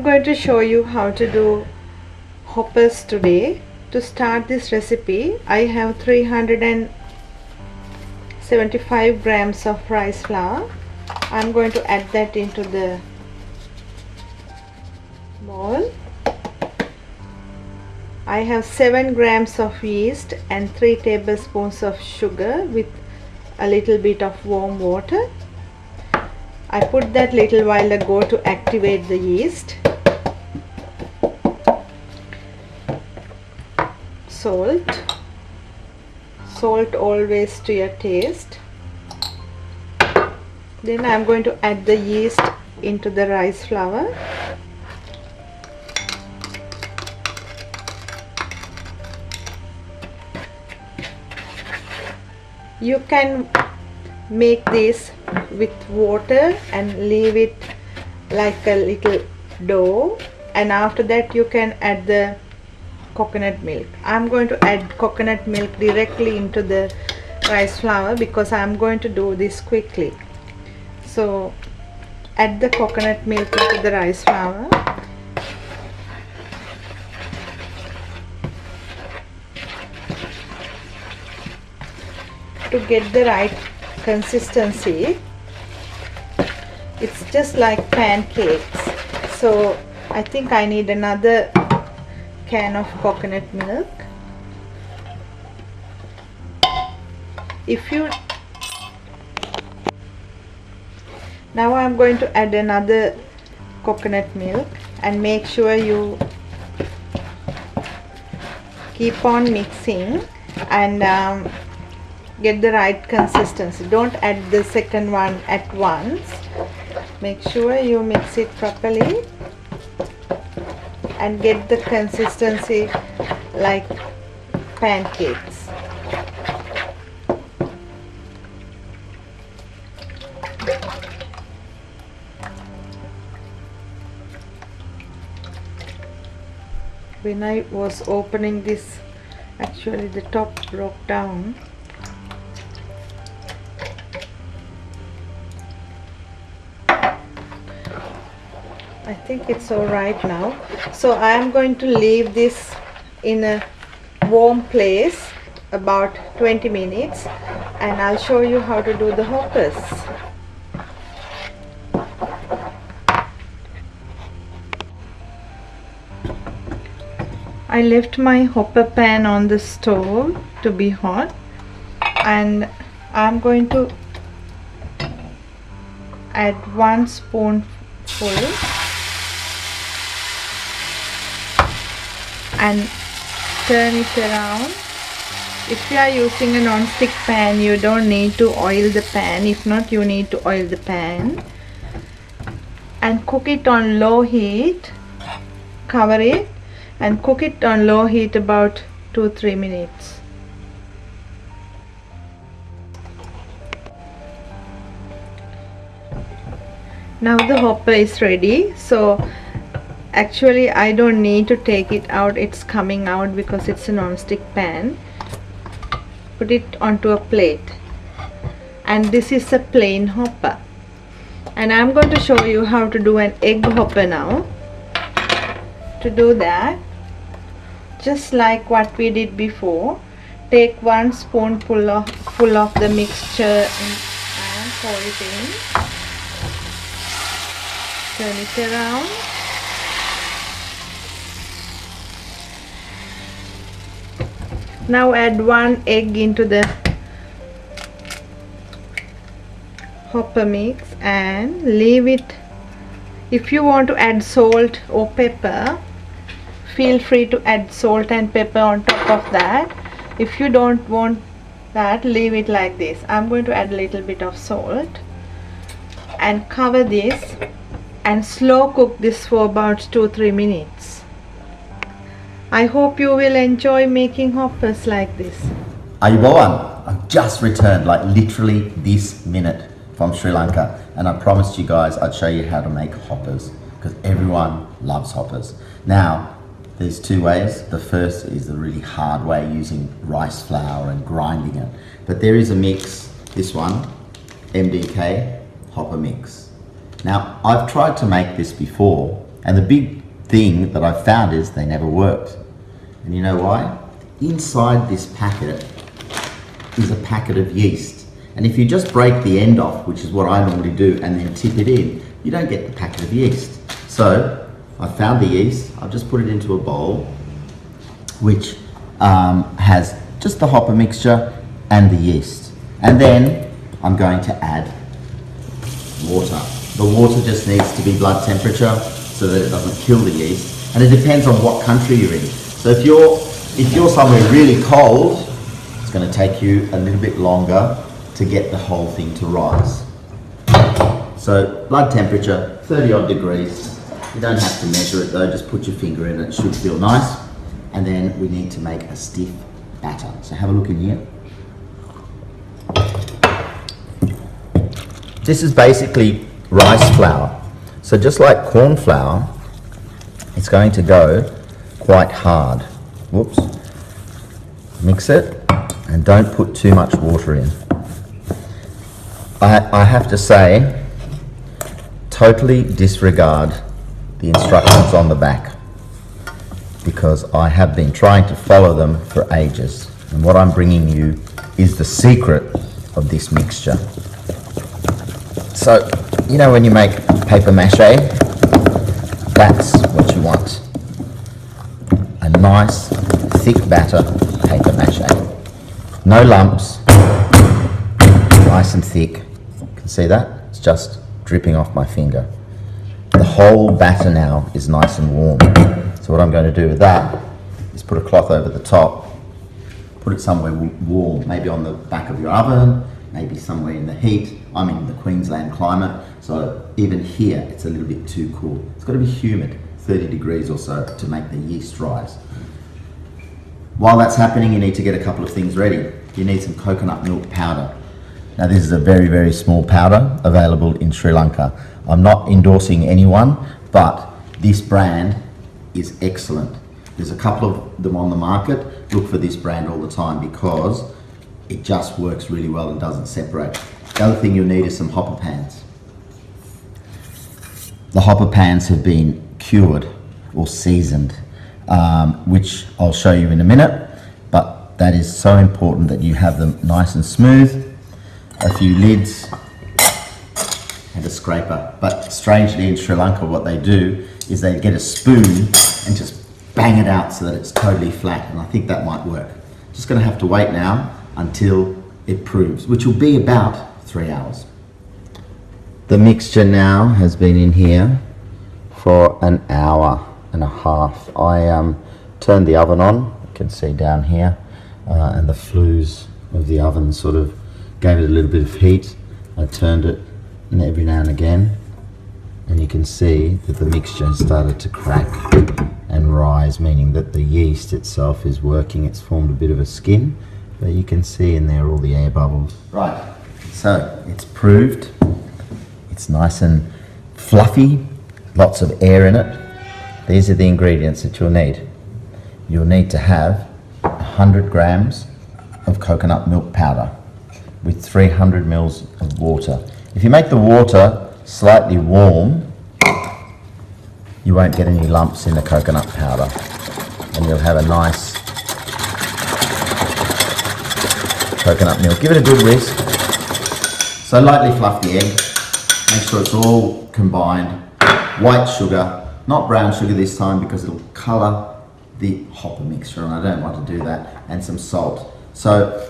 going to show you how to do hoppers today. To start this recipe, I have 375 grams of rice flour. I'm going to add that into the bowl. I have 7 grams of yeast and 3 tablespoons of sugar with a little bit of warm water. I put that little while ago to activate the yeast. Salt always to your taste. Then I am going to add the yeast into the rice flour. You can make this with water and leave it like a little dough, and after that you can add the coconut milk. I'm going to add coconut milk directly into the rice flour because I'm going to do this quickly. So add the coconut milk into the rice flour. To get the right consistency, it's just like pancakes, so I think I need another can of coconut milk. Now I'm going to add another coconut milk and make sure you keep on mixing and get the right consistency. Don't add the second one at once. Make sure you mix it properly and get the consistency like pancakes. When I was opening this, actually the top broke down. I think it's all right now. So I am going to leave this in a warm place about 20 minutes and I'll show you how to do the hoppers. I left my hopper pan on the stove to be hot, and I'm going to add 1 spoonful and turn it around. If you are using a non-stick pan, you don't need to oil the pan. If not, you need to oil the pan and cook it on low heat. Cover it and cook it on low heat about 2-3 minutes. Now the hopper is ready. So actually I don't need to take it out, it's coming out because it's a non-stick pan. Put it onto a plate, and this is a plain hopper, and I'm going to show you how to do an egg hopper now. To do that, just like what we did before, take 1 spoonful of the mixture and pour it in. Turn it around. Now add 1 egg into the hopper mix and leave it. If you want to add salt or pepper, feel free to add salt and pepper on top of that. If you don't want that, leave it like this. I'm going to add a little bit of salt and cover this and slow cook this for about 2-3 minutes. I hope you will enjoy making hoppers like this. Ayubowan, I've just returned like literally this minute from Sri Lanka, and I promised you guys I'd show you how to make hoppers because everyone loves hoppers. Now there's 2 ways. The first is the really hard way, using rice flour and grinding it, but there is a mix, this one, MDK hopper mix. Now I've tried to make this before, and the big thing that I found is they never worked. And you know why? Inside this packet is a packet of yeast. And if you just break the end off, which is what I normally do, and then tip it in, you don't get the packet of yeast. So I found the yeast, I've just put it into a bowl, which has just the hopper mixture and the yeast. And then I'm going to add water. The water just needs to be blood temperature so that it doesn't kill the yeast. And it depends on what country you're in. So if you're somewhere really cold, it's going to take you a little bit longer to get the whole thing to rise. So blood temperature, 30 odd degrees. You don't have to measure it though, just put your finger in it, it should feel nice. And then we need to make a stiff batter. So have a look in here. This is basically rice flour. So just like corn flour, it's going to go quite hard. Whoops. Mix it and don't put too much water in. I have to say, totally disregard the instructions on the back because I have been trying to follow them for ages. And what I'm bringing you is the secret of this mixture. So, you know when you make paper mache, that's what you want. A nice, thick batter paper mache. No lumps, nice and thick. You can see that? It's just dripping off my finger. The whole batter now is nice and warm. So what I'm going to do with that is put a cloth over the top, put it somewhere warm, maybe on the back of your oven, maybe somewhere in the heat. I'm in the Queensland climate, so even here it's a little bit too cool. It's got to be humid, 30 degrees or so, to make the yeast rise. While that's happening, you need to get a couple of things ready. You need some coconut milk powder. Now this is a very, very small powder available in Sri Lanka. I'm not endorsing anyone, but this brand is excellent. There's a couple of them on the market. Look for this brand all the time because it just works really well and doesn't separate. The other thing you'll need is some hopper pans. The hopper pans have been cured or seasoned, which I'll show you in a minute, but that is so important that you have them nice and smooth, a few lids and a scraper. But strangely in Sri Lanka what they do is they get a spoon and just bang it out so that it's totally flat, and I think that might work. Just going to have to wait now until it proves, which will be about 3 hours. The mixture now has been in here for an hour and a half. I turned the oven on, you can see down here, and the flues of the oven sort of gave it a little bit of heat. I turned it every now and again, and you can see that the mixture has started to crack and rise, meaning that the yeast itself is working. It's formed a bit of a skin, but you can see in there all the air bubbles. Right, so it's proved. It's nice and fluffy, lots of air in it. These are the ingredients that you'll need. You'll need to have 100 grams of coconut milk powder with 300 mils of water. If you make the water slightly warm, you won't get any lumps in the coconut powder, and you'll have a nice coconut milk. Give it a good whisk. So lightly fluff the egg. Make sure it's all combined. White sugar, not brown sugar this time because it'll colour the hopper mixture, and I don't want to do that. And some salt. So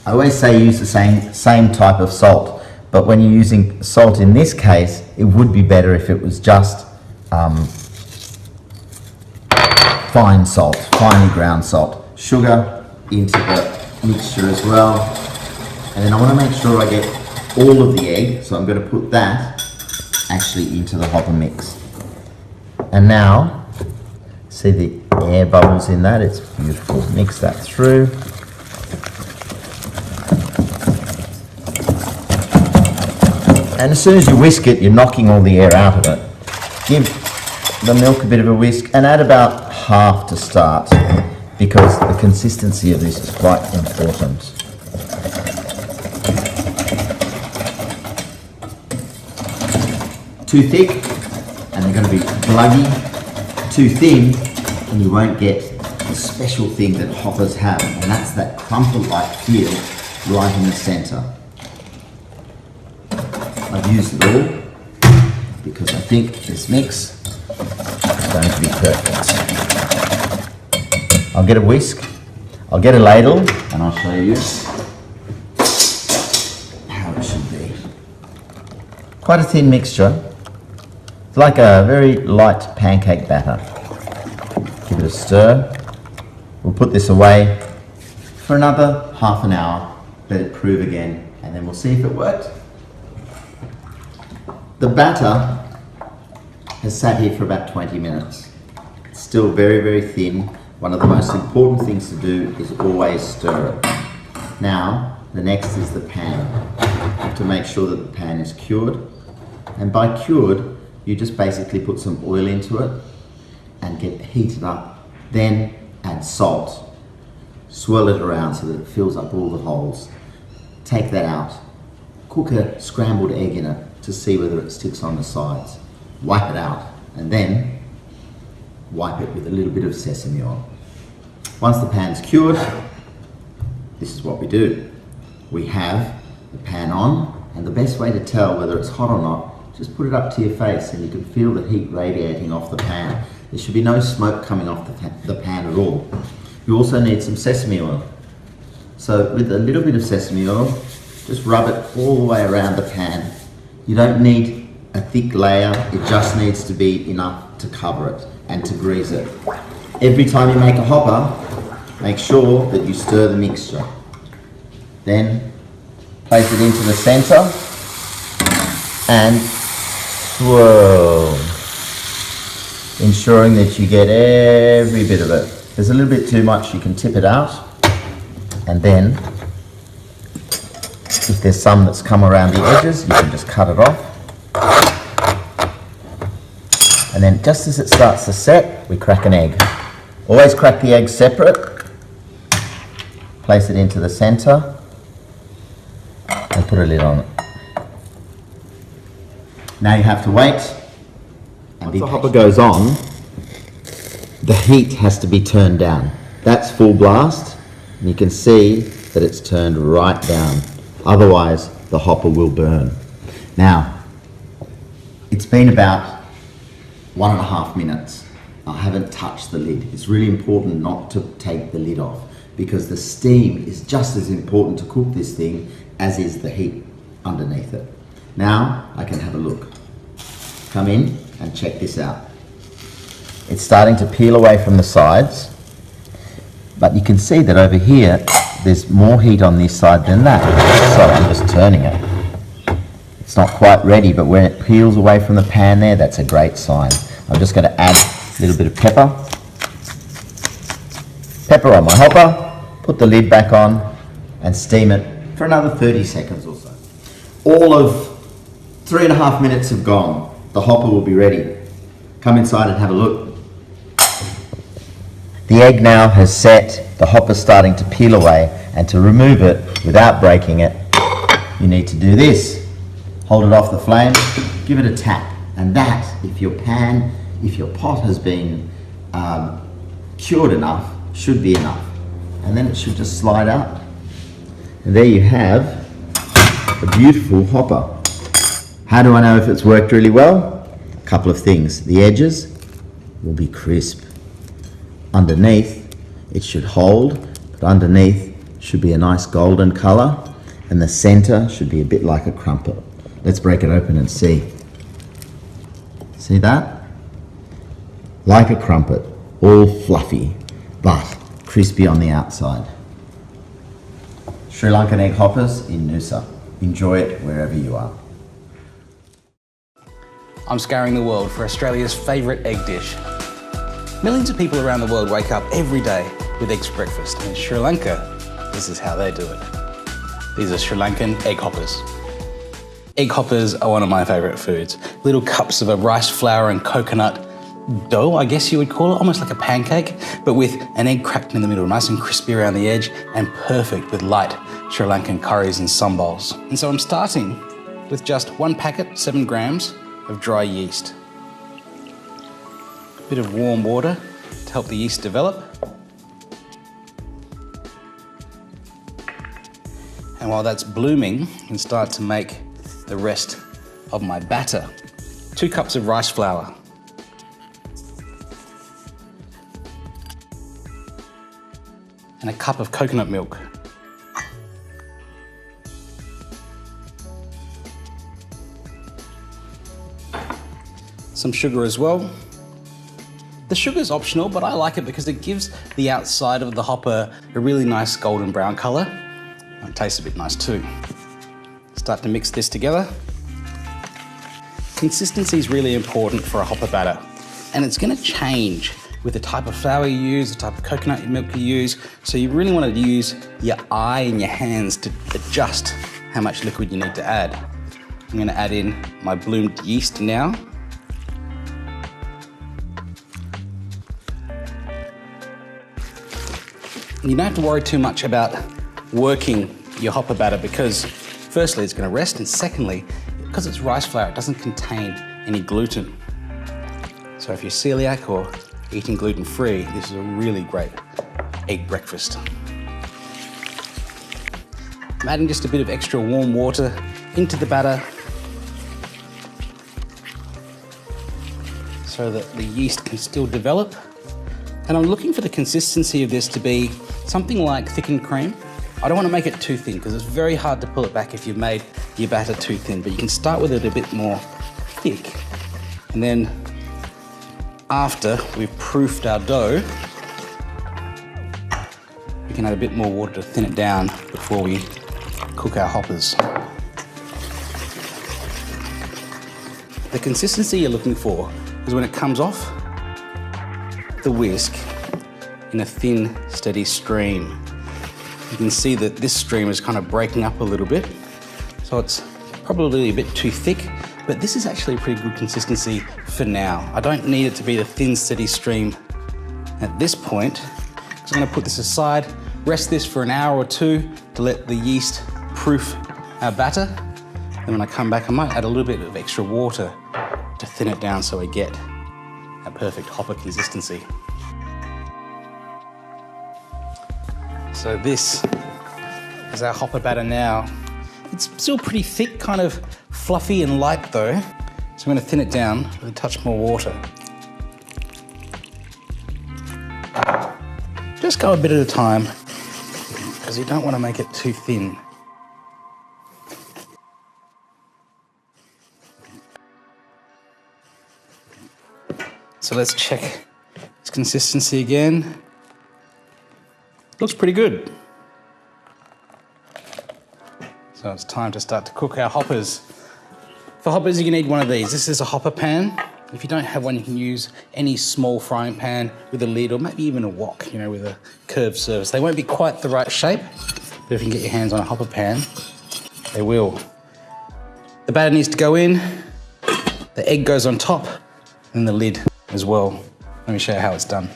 I always say use the same type of salt, but when you're using salt in this case, it would be better if it was just fine salt, finely ground salt. Sugar into the mixture as well, and then I want to make sure I get all of the egg, so I'm going to put that actually into the hopper mix. And now see the air bubbles in that, it's beautiful. Mix that through. And as soon as you whisk it, you're knocking all the air out of it. Give the milk a bit of a whisk and add about half to start, because the consistency of this is quite important. Too thick, and they're going to be gluggy, too thin, and you won't get the special thing that hoppers have, and that's that crumple-like feel right in the center. I've used it all because I think this mix is going to be perfect. I'll get a whisk, I'll get a ladle, and I'll show you how it should be. Quite a thin mixture. It's like a very light pancake batter. Give it a stir. We'll put this away for another half an hour, let it prove again, and then we'll see if it worked. The batter has sat here for about 20 minutes. It's still very, very thin. One of the most important things to do is always stir it. Now, the next is the pan. You have to make sure that the pan is cured. And by cured, you just basically put some oil into it and get it heated up. Then add salt. Swirl it around so that it fills up all the holes. Take that out. Cook a scrambled egg in it to see whether it sticks on the sides. Wipe it out and then wipe it with a little bit of sesame oil. Once the pan's cured, this is what we do. We have the pan on, and the best way to tell whether it's hot or not, just put it up to your face and you can feel the heat radiating off the pan. There should be no smoke coming off the pan at all. You also need some sesame oil. So with a little bit of sesame oil, just rub it all the way around the pan. You don't need a thick layer, it just needs to be enough to cover it and to grease it. Every time you make a hopper, make sure that you stir the mixture. Then place it into the center and swirl, ensuring that you get every bit of it. If there's a little bit too much, you can tip it out, and then if there's some that's come around the edges, you can just cut it off. And then just as it starts to set, we crack an egg. Always crack the egg separate. Place it into the center and put a lid on it. Now you have to wait. And once the hopper goes on, the heat has to be turned down. That's full blast, and you can see that it's turned right down. Otherwise, the hopper will burn. Now, it's been about 1.5 minutes. I haven't touched the lid. It's really important not to take the lid off because the steam is just as important to cook this thing as is the heat underneath it. Now, I can have a look. Come in and check this out. It's starting to peel away from the sides, but you can see that over here, there's more heat on this side than that. So I'm just turning it. It's not quite ready, but when it peels away from the pan there, that's a great sign. I'm just going to add a little bit of pepper. Pepper on my hopper, put the lid back on, and steam it for another 30 seconds or so. All of 3.5 minutes have gone. The hopper will be ready. Come inside and have a look. The egg now has set, the hopper's starting to peel away, and to remove it without breaking it, you need to do this. Hold it off the flame, give it a tap, and that, if your pot has been cured enough, should be enough. And then it should just slide out. And there you have a beautiful hopper. How do I know if it's worked really well? A couple of things. The edges will be crisp. Underneath, it should hold, but underneath should be a nice golden color, and the center should be a bit like a crumpet. Let's break it open and see. See that? Like a crumpet, all fluffy, but crispy on the outside. Sri Lankan egg hoppers in Noosa. Enjoy it wherever you are. I'm scouring the world for Australia's favourite egg dish. Millions of people around the world wake up every day with eggs for breakfast, and in Sri Lanka, this is how they do it. These are Sri Lankan egg hoppers. Egg hoppers are one of my favourite foods. Little cups of a rice flour and coconut dough, I guess you would call it, almost like a pancake, but with an egg cracked in the middle, nice and crispy around the edge, and perfect with light Sri Lankan curries and sambals. And so I'm starting with just 1 packet, 7 grams of dry yeast. bit of warm water to help the yeast develop. And while that's blooming, I can start to make the rest of my batter. 2 cups of rice flour. And a cup of coconut milk. Some sugar as well. The sugar is optional, but I like it because it gives the outside of the hopper a really nice golden brown color. It tastes a bit nice too. Start to mix this together. Consistency is really important for a hopper batter, and it's going to change with the type of flour you use, the type of coconut milk you use. So you really want to use your eye and your hands to adjust how much liquid you need to add. I'm going to add in my bloomed yeast now. You don't have to worry too much about working your hopper batter because firstly it's going to rest, and secondly, because it's rice flour, it doesn't contain any gluten. So if you're celiac or eating gluten-free, this is a really great egg breakfast. I'm adding just a bit of extra warm water into the batter so that the yeast can still develop. And I'm looking for the consistency of this to be something like thickened cream. I don't want to make it too thin because it's very hard to pull it back if you've made your batter too thin, but you can start with it a bit more thick. And then after we've proofed our dough, we can add a bit more water to thin it down before we cook our hoppers. The consistency you're looking for is when it comes off the whisk in a thin, steady stream. You can see that this stream is kind of breaking up a little bit, so it's probably a bit too thick, but this is actually a pretty good consistency for now. I don't need it to be the thin, steady stream at this point, so I'm going to put this aside, rest this for an hour or 2 to let the yeast proof our batter. And when I come back, I might add a little bit of extra water to thin it down so we get a perfect hopper consistency. So this is our hopper batter now. It's still pretty thick, kind of fluffy and light though. So I'm going to thin it down with a touch more water. Just go a bit at a time because you don't want to make it too thin. So let's check its consistency again. Looks pretty good. So it's time to start to cook our hoppers. For hoppers, you need one of these. This is a hopper pan. If you don't have one, you can use any small frying pan with a lid or maybe even a wok, you know, with a curved surface. They won't be quite the right shape, but if you can get your hands on a hopper pan, they will. The batter needs to go in, the egg goes on top, and the lid as well. Let me show you how it's done.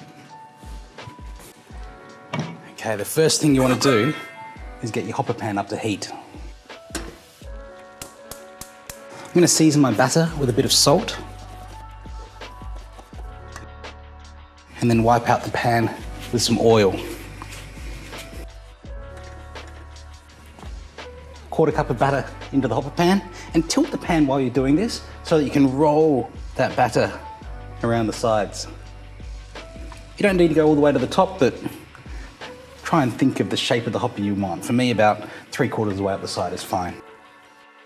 Okay, the first thing you want to do is get your hopper pan up to heat. I'm going to season my batter with a bit of salt and then wipe out the pan with some oil. 1/4 cup of batter into the hopper pan and tilt the pan while you're doing this so that you can roll that batter around the sides. You don't need to go all the way to the top, but try and think of the shape of the hopper you want. For me, about 3/4 of the way up the side is fine.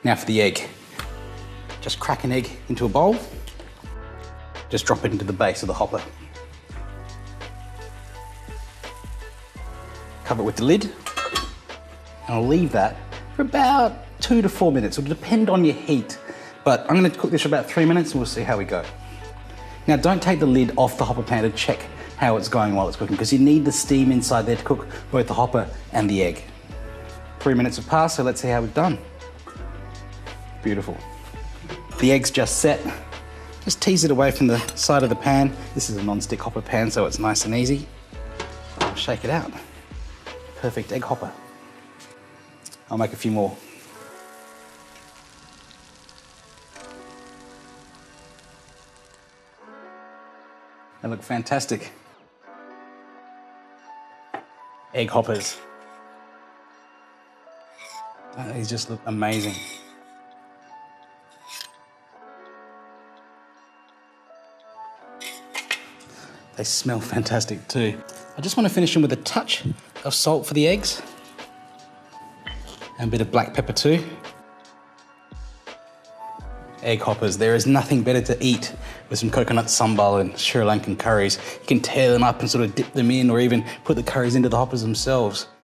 Now for the egg. Just crack an egg into a bowl. Just drop it into the base of the hopper. Cover it with the lid. And I'll leave that for about 2 to 4 minutes. It'll depend on your heat, but I'm going to cook this for about 3 minutes and we'll see how we go. Now don't take the lid off the hopper pan to check how it's going while it's cooking, because you need the steam inside there to cook both the hopper and the egg. 3 minutes have passed, so let's see how we've done. Beautiful. The egg's just set. Just tease it away from the side of the pan. This is a non-stick hopper pan, so it's nice and easy. I'll shake it out. Perfect egg hopper. I'll make a few more. They look fantastic. Egg hoppers. These just look amazing. They smell fantastic too. I just want to finish them with a touch of salt for the eggs. And a bit of black pepper too. Egg hoppers, there is nothing better to eat with some coconut sambal and Sri Lankan curries. You can tear them up and sort of dip them in or even put the curries into the hoppers themselves.